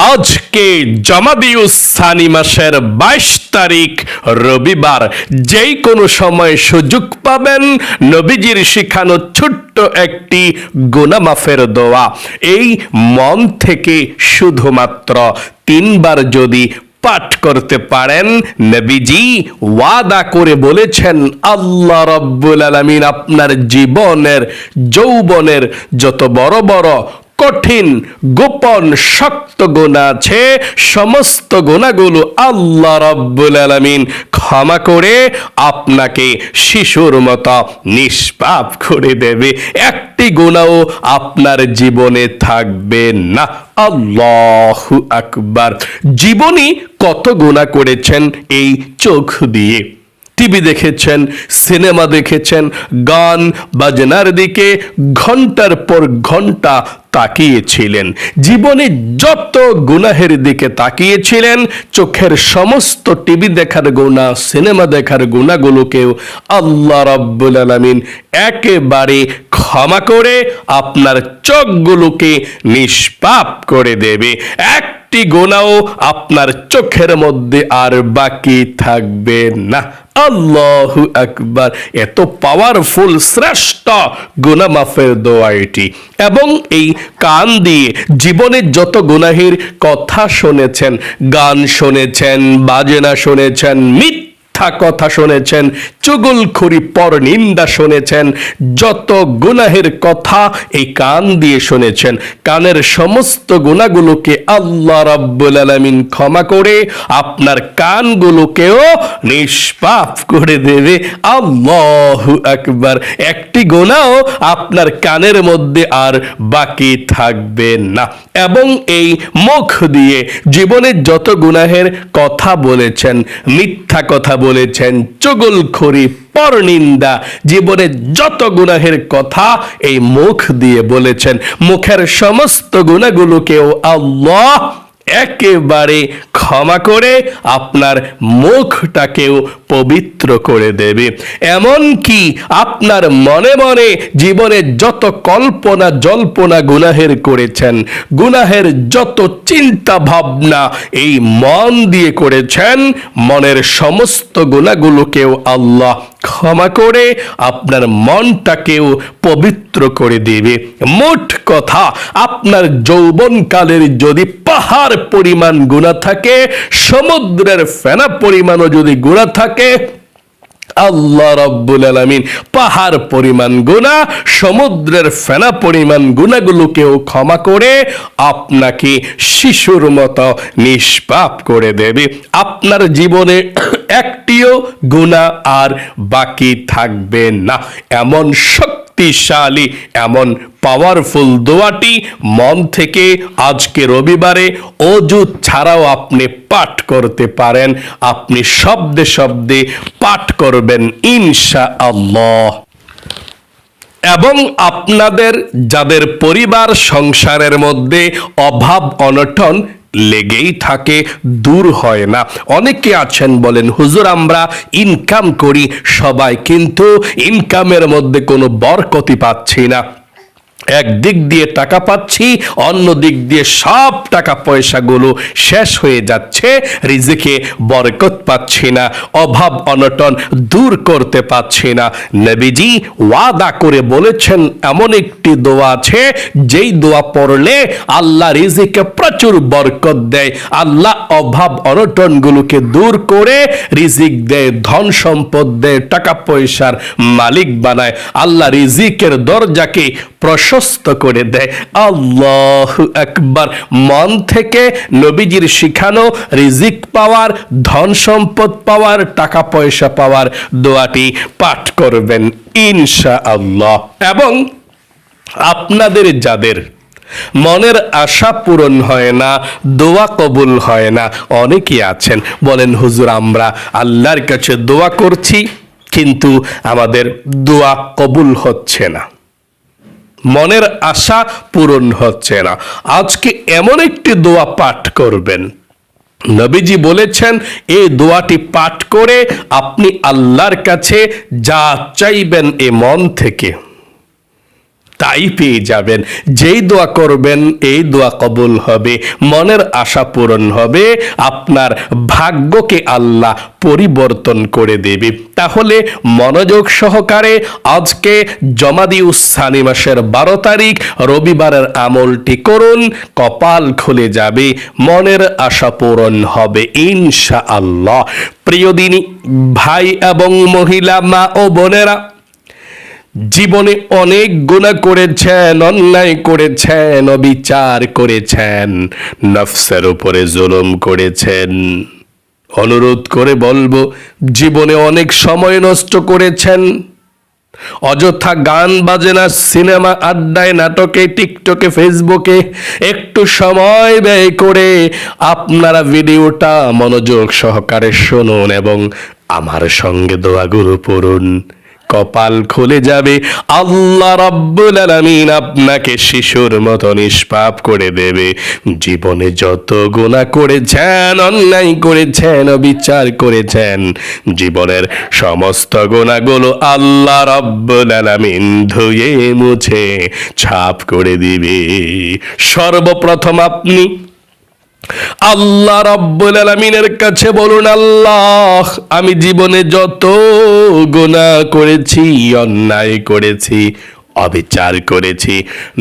আজকে জমাদিউস সানি মাসের 22 তারিখ রবিবার, যেই কোনো সময় সুযোগ পাবেন নবীজির শিখানো ছোট্ট একটি গুনাহ মাফের দোয়া। এই মন থেকে শুধুমাত্র 3 বার যদি পাঠ করতে পারেন, নবীজি ওয়াদা করে বলেছেন আল্লাহ রাব্বুল আলামিন আপনার জীবনের যৌবনের যত বড় বড় কঠিন গোপন শক্ত গুনাহ আছে, সমস্ত গুনাহগুলো আল্লাহ রাব্বুল আলামিন ক্ষমা করে আপনাকে শিশুর মতো নিষ্পাপ করে দেবে। একটি গুনাহও আপনার জীবনে থাকবে না। আল্লাহু আকবার। জীবনে কত গুনাহ করেছেন এই চোখ দিয়ে। টিভি দেখেছেন, সিনেমা দেখেছেন, গান বাজনার দিকে ঘন্টার পর ঘন্টা তাকিয়েছিলেন। জীবনে যত গুনাহের দিকে তাকিয়েছিলেন, চোখের সমস্ত টিভি দেখার গুনাহ, সিনেমা দেখার গুনাহগুলোকেও আল্লাহ রাব্বুল আলামিন একেবারে ক্ষমা করে আপনার চোখগুলোকে নিষ্পাপ করে দেবে। একটি গুনাহও আপনার চোখের মধ্যে আর বাকি থাকবে না। আল্লাহু আকবার। এত পাওয়ারফুল শ্রেষ্ঠ গুনাহ মাফের দোয়া এটি। এবং এই কান দিয়ে জীবনের যত গুনাহের কথা শুনেছেন, গান শুনেছেন, বাজনা শুনেছেন, মিথ্যা কথা শুনেছেন, চুগলখড়ি পরনিন্দা শুনেছেন, যত গুনাহের কথা এই কান দিয়ে শুনেছেন, কানের সমস্ত গুনাহগুলোকে আল্লাহ রাব্বুল আলামিন ক্ষমা করে আপনার কানগুলোকেও নিষ্পাপ করে দেবে। আল্লাহু আকবার। একটি গুনাহও আপনার কানের মধ্যে আর বাকি থাকবে না। এবং এই মুখ দিয়ে জীবনের যত গুনাহের কথা বলেছেন, মিথ্যা কথা বলেছেন, চুগলখড়ি পরনিন্দা, জীবনের যত গুনাহের কথা এই মুখ দিয়ে বলেছেন, মুখের সমস্ত গুনাহগুলোকেও আল্লাহ একেবারে ক্ষমা করে আপনার মুখটাকেও পবিত্র করে দেবে। এমন কি আপনার মনে মনে জীবনে যত কল্পনা জল্পনা গুনাহের করেছেন, গুনাহের যত চিন্তা ভাবনা এই মন দিয়ে করেছেন, মনের সমস্ত গুনাহগুলোকেও আল্লাহ ক্ষমা করে আপনার মনটাকেও পবিত্র করে দেবে। মোট কথা, আপনার যৌবনকালের যদি পাহাড় পরিমাণ গুনাহ থাকে, সমুদ্রের ফেনা পরিমাণও যদি গুনাহ থাকে, আল্লাহ রাব্বুল আলামিন পাহাড় পরিমাণ গুনাহ, সমুদ্রের ফেনা পরিমাণ গুনাহগুলোকেও ক্ষমা করে আপনাকে শিশুর মতো নিষ্পাপ করে দেবে। আপনার জীবনে একটিও গুনাহ আর বাকি থাকবে না। এমন শক্তিশালী, এমন পাওয়ারফুল দোয়াটি মন থেকে আজকে রবিবারে অজু ছাড়াও আপনি পাঠ করতে পারেন। আপনি শব্দে শব্দে পাঠ করবেন ইনশাআল্লাহ। এবং আপনাদের যাদের পরিবার সংসারের মধ্যে অভাব অনটন লেগেই থাকে, দূর হয় না। অনেকে আছেন বলেন, হুজুর আমরা ইনকাম করি সবাই, কিন্তু ইনকামের মধ্যে কোনো বরকতি পাচ্ছি না। একদিক দিয়ে টাকা পাচ্ছি, অন্য দিক দিয়ে সব টাকা পয়সাগুলো শেষ হয়ে যাচ্ছে, রিজিকে বরকত পাচ্ছি না, অভাব অনটন দূর করতে পাচ্ছি না। নবীজি ওয়াদা করে বলেছেন এমন একটি দোয়া আছে, যেই দোয়া পড়লে আল্লাহ রিজিকে প্রচুর বরকত দেয়, আল্লাহ অভাব অনটনগুলোকে দূর করে রিজিক দেয়, ধন সম্পদ দেয়, টাকা পয়সার মালিক বানায়, আল্লাহ রিজিকের দরজাকে প্রশস্ত করে দেয়। আল্লাহু আকবার। মন থেকে নবীজির শিখানো রিজিক পাওয়ার, ধন সম্পদ পাওয়ার, টাকা পয়সা পাওয়ার দোয়াটি পাঠ করবেন ইনশাআল্লাহ। এবং আপনাদের যাদের মনের আশা পূরণ হয় না, দোয়া কবুল হয় না, অনেকে আছেন বলেন, হুজুর আমরা আল্লাহর কাছে দোয়া করছি কিন্তু আমাদের দোয়া কবুল হচ্ছে না, মনের আশা পূরণ হচ্ছে না। আজকে এমন একটি দোয়া পাঠ করবেন, নবীজি বলেছেন এই দোয়াটি পাঠ করে আপনি আল্লাহর কাছে যা চাইবেন এ মন থেকে তাই পেয়ে যাবেন। যেই দোয়া করবেন এই দোয়া কবুল হবে, মনের আশা পূরণ হবে, আপনার ভাগ্যকে আল্লাহ পরিবর্তন করে দেবে। তাহলে মনোযোগ সহকারে আজকে জমাদিউস সানি মাসের 12 তারিখ রবিবারের আমলটি করুন, কপাল খুলে যাবে, মনের আশা পূরণ হবে ইনশাআল্লাহ। প্রিয় দিনী ভাই এবং মহিলা, মা ও বোনেরা, জীবনে অনেক গুনাহ করেছেন, অন্যায় করেছেন, অবিচার করেছেন, নফসের উপরে জুলুম করেছেন। অনুরোধ করে বলবো, জীবনে অনেক সময় নষ্ট করেছেন, অযথা গান বাজনা, সিনেমা, আড্ডায়, নাটকে, টিকটকে, ফেসবুকে একটু সময় ব্যয় করে আপনারা ভিডিওটা মনোযোগ সহকারে শুনুন এবং আমার সঙ্গে দোয়াগুলো পড়ুন, কপাল খুলে যাবে। আল্লাহ রাব্বুল আলামিন আপনাকে শিশুর মতো নিষ্পাপ করে দেবে। জীবনে যত গুনাহ করেছেন, অন্যায় করেছেন, অবিচার করেছেন, জীবনের সমস্ত গুনাহগুলো আল্লাহ রাব্বুল আলামিন ধুয়ে মুছে ছাপ করে দিবে। সর্বপ্রথম আপনি আল্লাহ রাব্বুল আলামিনের কাছে বলুন, আল্লাহ, আমি জীবনে যত গুনাহ করেছি, অন্যায় করেছি, অবিচার করেছি,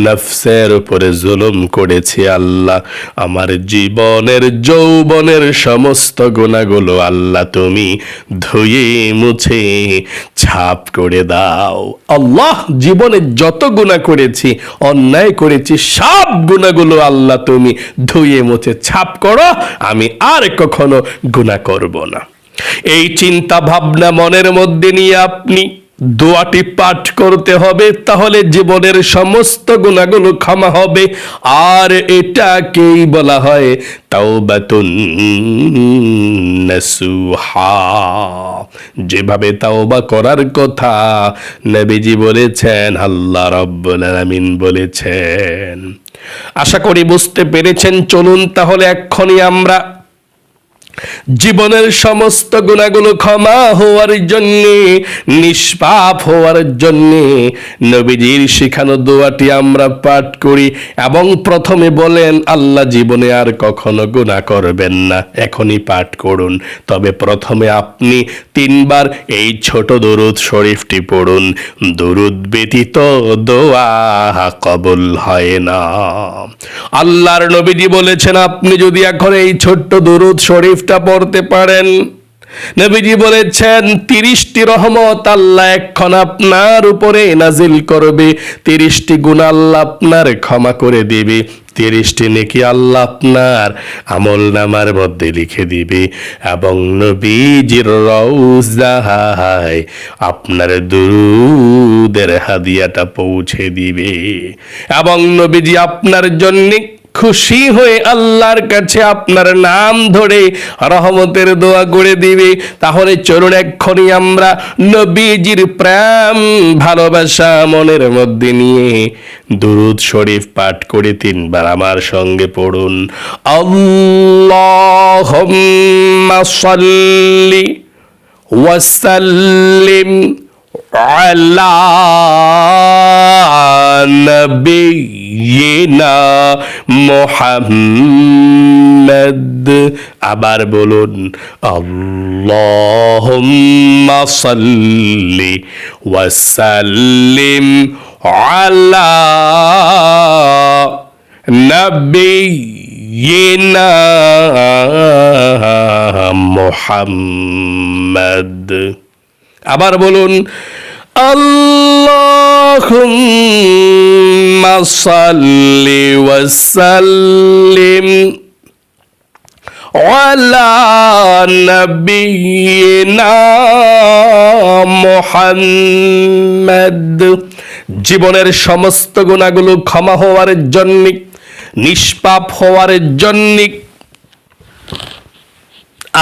নফসের উপরে জুলুম করেছি, আল্লাহ আমার জীবনের যৌবনের সমস্ত গুনাহগুলো আল্লাহ তুমি ধুয়ে মুছে ছাপ করে দাও। আল্লাহ, জীবনে যত গুনাহ করেছি, অন্যায় করেছি, সব গুনাহগুলো আল্লাহ তুমি ধুয়ে মুছে ছাপ করো, আমি আর কখনো গুনাহ করব না। এই চিন্তা ভাবনা মনের মধ্যে নিয়ে আপনি দোয়াটি পাঠ করতে হবে, তাহলে জীবনের সমস্ত গুনাহগুলো ক্ষমা হবে। আর এটাকেই বলা হয় তাওবাতুন নাসুহা। যেভাবে তাওবা করার কথা নবীজি বলেছেন, আল্লাহ রাব্বুল আলামিন বলেছেন। আশা করি বুঝতে পেরেছেন। চলুন তাহলে এক্ষুনি আমরা জীবনের সমস্ত গুনাহগুলো ক্ষমা হওয়ার জন্য, নিষ্পাপ হওয়ার জন্য নবীজির শিখানো দোয়াটি আমরা পাঠ করি এবং প্রথমে বলেন, আল্লাহ জীবনে আর কখনো গুনাহ করবেন না। এখনই পাঠ করুন। তবে প্রথমে আপনি 3 বার এই ছোট দরুদ শরীফটি পড়ুন। দরুদ ব্যতীত দোয়া কবুল হয় না। আল্লাহর নবীজি বলেছেন, আপনি যদি এখন এই ছোট্ট দরুদ শরীফ পড়তে পারেন, নবীজি বলেছেন 30টি রহমত আল্লাহ এখন আপনার উপরে নাজিল করবে, 30টি গুনাহ আল্লাহ আপনার ক্ষমা করে দিবে, 30টি নেকি আল্লাহ আপনার আমলনামার মধ্যে লিখে দিবে এবং নবীজির রওজায় আপনার দুরুদের হাদিয়াটা পৌঁছে দিবে এবং নবীজি আপনার জন্য খুশি হয়ে আল্লাহর কাছে আপনার নাম ধরে রহমতের দোয়া করে দিবে। তাহলে চলুন এক্ষুনি আমরা নবীজির প্রেম ভালোবাসা মনের মধ্যে নিয়ে দুরূদ শরীফ পাঠ করে 3 বার আমার সঙ্গে পড়ুন। আল্লাহুম্মা সাল্লি ওয়া সাল্লিম আলা নবিয়িনা মুহাম্মদ। আবার বলুন, আল্লাহুম্মা সাল্লি ওয়া সাল্লিম আলা নবিয়িনা মুহাম্মদ। আবার বলুন, আল্লাহুম্মা সাল্লি ওয়া সাল্লিম আলা নবিয়িনা মুহাম্মদ। জীবনের সমস্ত গুনাহগুলো ক্ষমা হওয়ার জন্য, নিষ্পাপ হওয়ার জন্য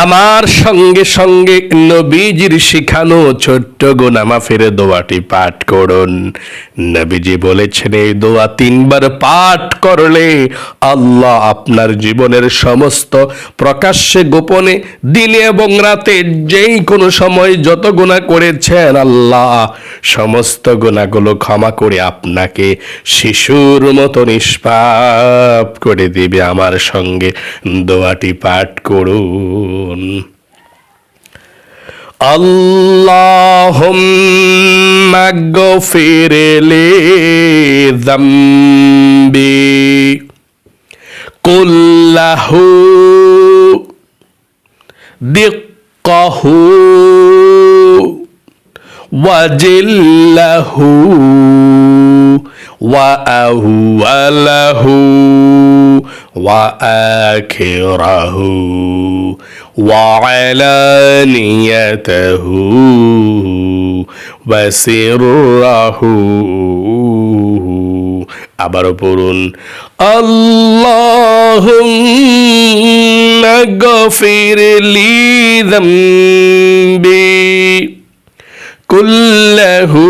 আমার সঙ্গে সঙ্গে নবীজির শিখানো ছোট্ট গুনাহ মাফের দোয়াটি পাঠ করুন। নবীজি বলেছেন এই দোয়া 3 বার পাঠ করলে আল্লাহ আপনার জীবনের সমস্ত প্রকাশ্যে গোপনে দিনে এবং রাতে যেই কোনো সময় যত গুনাহ করেছেন আল্লাহ সমস্ত গুনাহগুলো ক্ষমা করে আপনাকে শিশুর মতো নিষ্পাপ করে দিবে। আমার সঙ্গে দোয়াটি পাঠ করুন। আল্লাহুম্মা গফির লি যামবি কুল্লাহু দিক্কাহু ওয়াজিল্লাহু ওয়া আউওয়ালাহু ওয়া আখিরাহু ওয়া আলানিয়াতাহু ওয়া সিররাহু। আবারও পড়ুন, আল্লাহুম্মা গফির লি যামবি কুল্লাহু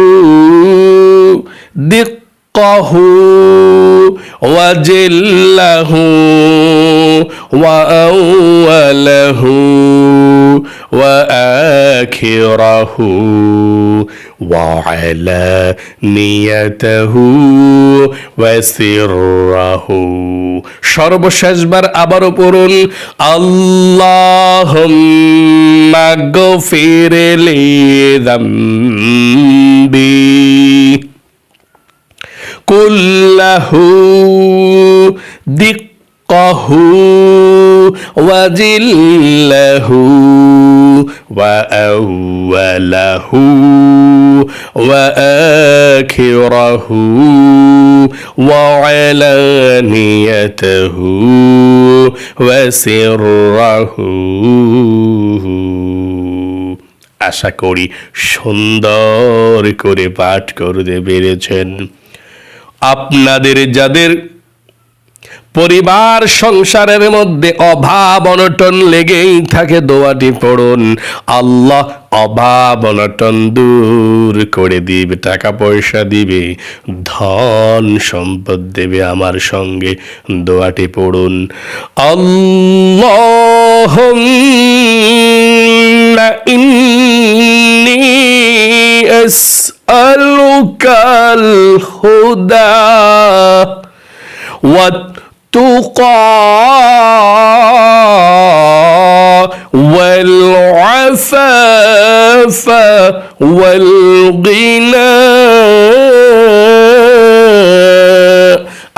দিক্কাহু ওয়াজিল্লাহু ওয়া আউওয়ালাহু ওয়া আখিরাহু ওয়া আলানিয়াতাহু ওয়া সিররাহু। সর্বশেষবার আবারও পড়ুন, আল্লাহুম্মা গফির লি যামবি কুল্লাহু দিক্কাহু ওয়াজিল্লাহু ওয়া আউওয়ালাহু ওয়া আখিরাহু ওয়া আলানিয়াতাহু ওয়া সিররাহু। আশা করি সুন্দর করে পাঠ করতে পেরেছেন। আপনাদের যাদের পরিবার সংসারের মধ্যে অভাব অনটন লেগেই থাকে দোয়াটি পড়ুন, আল্লাহ অভাব অনটন দূর করে দিবে, টাকা পয়সা দিবে, ধন সম্পদ দেবে। আমার সঙ্গে দোয়াটি পড়ুন, আল্লাহুম্মা ইন্নী আসআলুকাল হুদা والتقى والعفاف والغنى।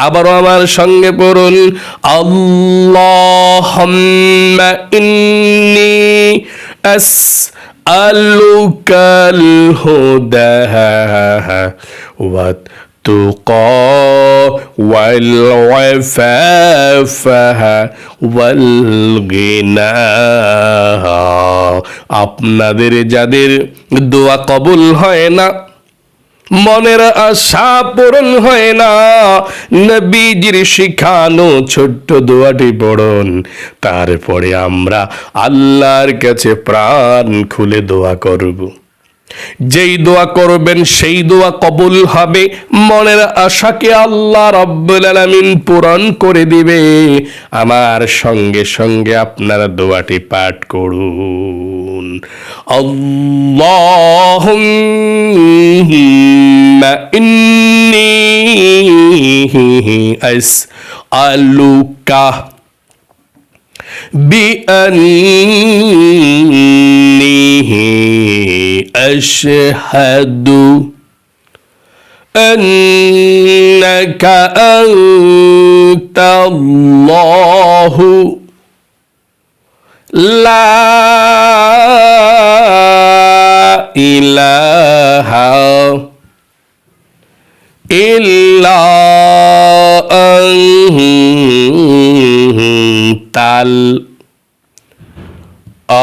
আবারও আমার সঙ্গে পড়ুন, আল্লাহুম্মা ইন্নী আসআলুকাল হুদা والتقى والعفاف والغنى। আপনাদের যাদের দোয়া কবুল হয় না, মনের আশা পূরণ হয় না, নবীজির শিখানো ছোট্ট দোয়াটি পড়ুন। তারপরে আমরা আল্লাহর কাছে প্রাণ খুলে দোয়া করব। যেই দোয়া করবেন সেই দোয়া কবুল হবে, মনের আশাকে আল্লাহ রাব্বুল আলামিন পূরণ করে দিবে। আমার সঙ্গে সঙ্গে আপনারা দোয়াটি পাঠ করুন, আল্লাহুম্মা ইন্নী আসআলুকা বিআন্নী আশহাদু আন্নাকা আনতাল্লাহু লা ইলাহা ইল্লা আনতাল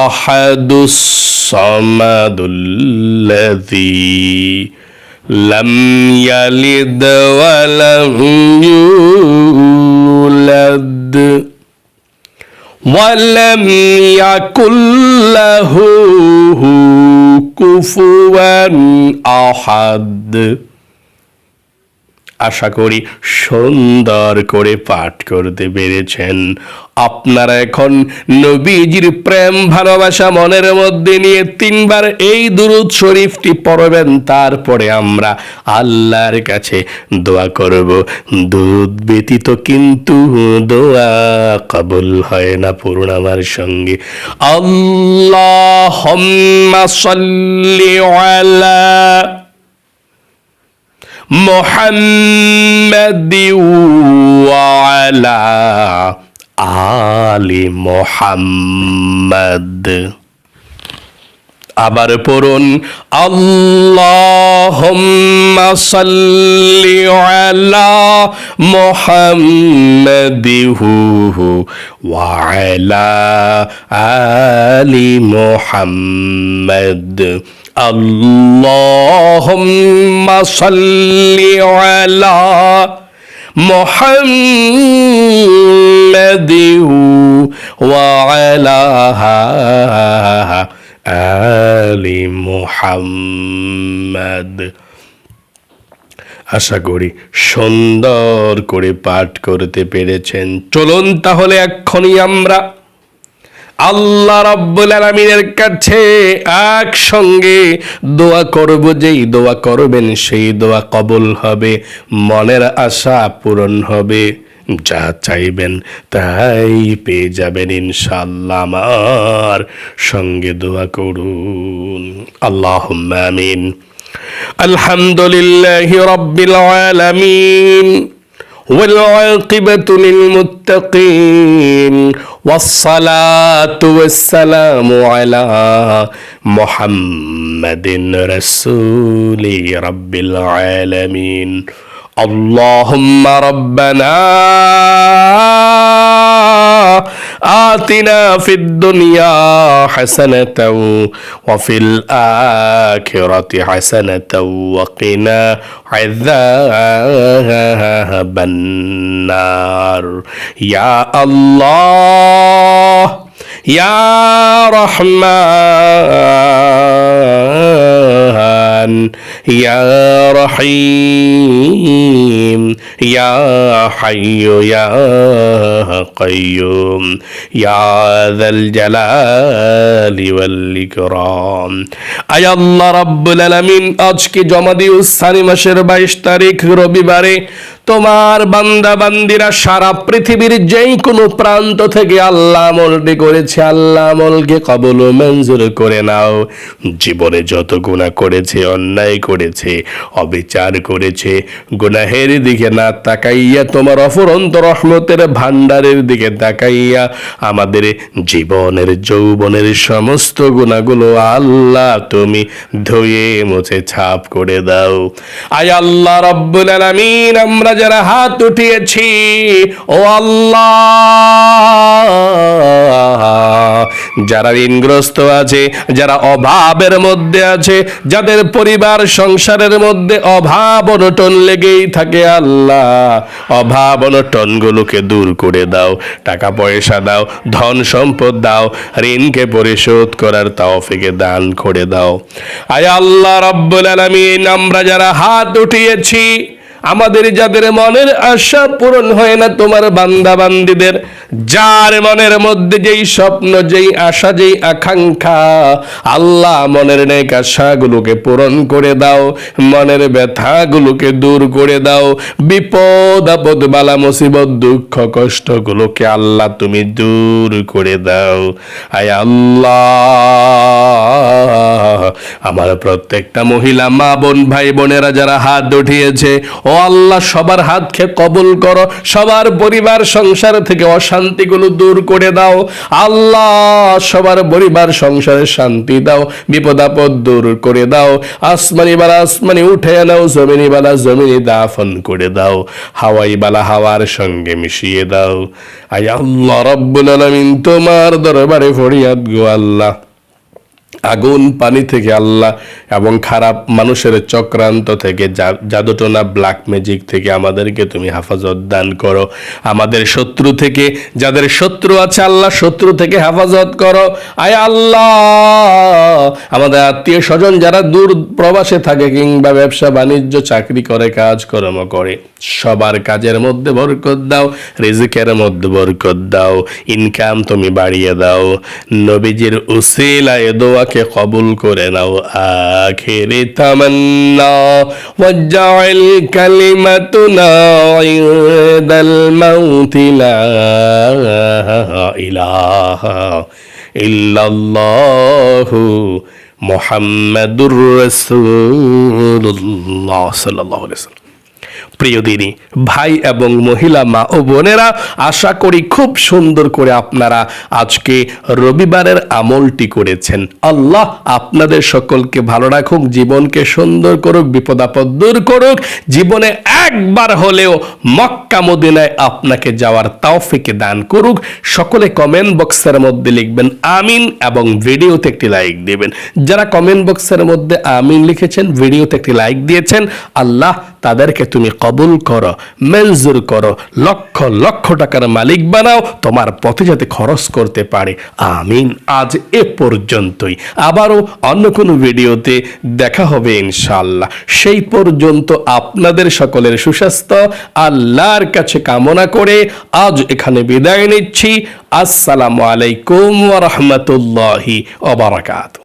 আহাদুস সামাদুল্লাযী লাম ইয়ালিদ ওয়া লাম ইউলাদ ওয়ালাম ইয়াকুল্লাহু কুফুয়ান আহাদ। আশা করি সুন্দর করে পাঠ করতে পেরেছেন। আপনারা এখন নবীজির প্রেম ভালোবাসা মনের মধ্যে নিয়ে 3 বার এই দুরূদ শরীফটি পড়বেন। তারপরে আমরা আল্লাহর কাছে দোয়া করব। দুরূদ ব্যতীত কিন্তু দোয়া কবুল হয় না। পড়ুন আমার সঙ্গে, আল্লাহুম্মা সাল্লি আলা মুহাম্মাদি ওয়া আলা আলি মুহাম্মাদ। আবার পড়ুন, আল্লাহুম্মা সাল্লি আলা মুহাম্মাদি ওয়া আলা আলি মুহাম্মাদ। আল্লাহুম্মা সাল্লি আলা মুহাম্মাদি ওয়া আলা আলি মুহাম্মাদ। আশা করি সুন্দর করে পাঠ করতে পেরেছেন। চলুন তাহলে এক্ষুনি আমরা আল্লাহ রাব্বুল আলামিনের কাছে একসঙ্গে দোয়া করব। যেই দোয়া করবেন সেই দোয়া কবুল হবে, মনের আশা পূরণ হবে, যা চাইবেন তাই পেয়ে যাবেন ইনশাআল্লাহ। আমার সঙ্গে দোয়া করুন। আল্লাহুম্মা আমিন। আলহামদুলিল্লাহি রাব্বিল আলামিন والعاقبة للمتقين والصلاة والسلام على محمد رسول رب العالمين اللهم ربنا آتنا في الدنيا حسنة وفي الآخرة حسنة وقنا عذاب النار يا الله يا رحمن يا رحيم يا حي يا قيوم يا ذا الجلال والإكرام আয় আল্লাহ রাব্বুল আলামিন, আজকে জমাদিউস সানি মাসের 22 তারিখ রবিবারে তোমার বান্দা বান্দিরা সারা পৃথিবীর যেই কোনো প্রান্ত থেকে আল্লাহ আমলটি করেছে, আল্লাহ আমলকে কবুল ও মঞ্জুর করে নাও। জীবনে যত গুনাহ করেছে, অন্যায় করেছে, অবিচার করেছে, গুনাহের দিকে না তাকাইয়া তোমার অফুরন্ত রহমতের ভান্ডারের দিকে তাকাইয়া আমাদের জীবনের যৌবনের সমস্ত গুনাহগুলো আল্লাহ তুমি ধুয়ে মুছে ছাপ করে দাও। আয় আল্লাহ রাব্বুল আলামিন, আমরা যারা হাত উঠিয়েছি, ও আল্লাহ, যারা ঋণগ্রস্ত আছে, যারা অভাবের মধ্যে আছে, যাদের পরিবার সংসারের মধ্যে অভাব অনটন লেগেই থাকে, আল্লাহ অভাব অনটন গুলোকে দূর করে দাও। টাকা পয়সা দাও, ধন সম্পদ দাও, ঋণকে পরিশোধ করার তৌফিকে দান করে দাও। আয় আল্লাহ রাব্বুল আলামিন, আমরা যারা হাত উঠিয়েছি, আমাদের যাদের মনের আশা পূরণ হয় না, তোমার বান্দা বান্দিদের যার মনের মধ্যে যেই স্বপ্ন, যেই আশা, যেই আকাঙ্ক্ষা, আল্লাহ মনের নেক আশাগুলোকে পূরণ করে দাও, মনের ব্যথাগুলোকে দূর করে দাও, বিপদ আপদ বালা মুসিবত দুঃখ কষ্টগুলোকে আল্লাহ তুমি দূর করে দাও। আয় আল্লাহ, আমার প্রত্যেকটা মহিলা মা বোন ভাই বোনেরা যারা হাত উঠিয়েছে, ও আল্লাহ সবার হাতকে কবুল করো, সবার পরিবার সংসার থেকে অশান্তিগুলো দূর করে দাও। আল্লাহ সবার পরিবার সংসারে শান্তি দাও, বিপদ আপদ দূর করে দাও। আসমানি বালা আসমানি উঠে নাও, জমিনি বালা জমিনি দাফন করে দাও, হাওয়াই বালা হাওয়ার সঙ্গে মিশিয়ে দাও। আয় আল্লাহ রাব্বুল আলামিন, তোমার দরবারে ফরিয়াদ গো আল্লাহ, আগুন পানি থেকে আল্লাহ এবং খারাপ মানুষের চক্রান্ত থেকে জাদুটোনা ব্ল্যাক ম্যাজিক থেকে আমাদেরকে তুমি হেফাজত দান করো। আমাদের শত্রু থেকে, যাদের শত্রু আছে আল্লাহ শত্রু থেকে হেফাজত করো। আয় আল্লাহ, আমাদের আত্মীয় স্বজন যারা দূর প্রবাসে থাকে কিংবা ব্যবসা বাণিজ্য চাকরি করে কাজকর্ম করে, সবার কাজের মধ্যে বরকত দাও, রিজিকের মধ্যে বরকত দাও, ইনকাম তুমি বাড়িয়ে দাও। নবীজির উসিলায় দোয়াকে কবুল করে নাও। আখিরি তামান্না ওয়াজআল কালিমাতুনা ইনদাল মাউতি লা ইলাহা ইল্লাল্লাহু মুহাম্মাদুর রাসূলুল্লাহ সাল্লাল্লাহু আলাইহি ওয়াসাল্লাম। প্রিয় দিনী ভাই এবং মহিলা মা ও বোনেরা, আশা করি খুব সুন্দর করে আপনারা আজকে রবিবারের আমলটি করেছেন। আল্লাহ আপনাদের সকলকে ভালো রাখুক, জীবনকে সুন্দর করুক, বিপদ আপদ দূর করুক, জীবনে একবার হলেও মক্কা মদিনায় আপনাকে যাওয়ার তৌফিক দান করুক। সকলে কমেন্ট বক্সের মধ্যে লিখবেন আমিন এবং ভিডিওতে একটি লাইক দিবেন। যারা কমেন্ট বক্সের মধ্যে আমিন লিখেছেন, ভিডিওতে একটি লাইক দিয়েছেন, আল্লাহ তাদেরকে তুমি কবুল করো, মঞ্জুর করো, লক্ষ লক্ষ টাকার মালিক বানাও, তোমার পথে যাতে খরচ করতে পারে। আমিন। আজ এ পর্যন্তই, আবারও অন্য কোনো ভিডিওতে দেখা হবে ইনশাআল্লাহ। সেই পর্যন্ত আপনাদের সকলের সুস্বাস্থ্য আল্লাহর কাছে কামনা করে আজ এখানে বিদায় নিচ্ছি। আসসালামু আলাইকুম ওয়া রাহমাতুল্লাহি ওয়া বারাকাতুহু।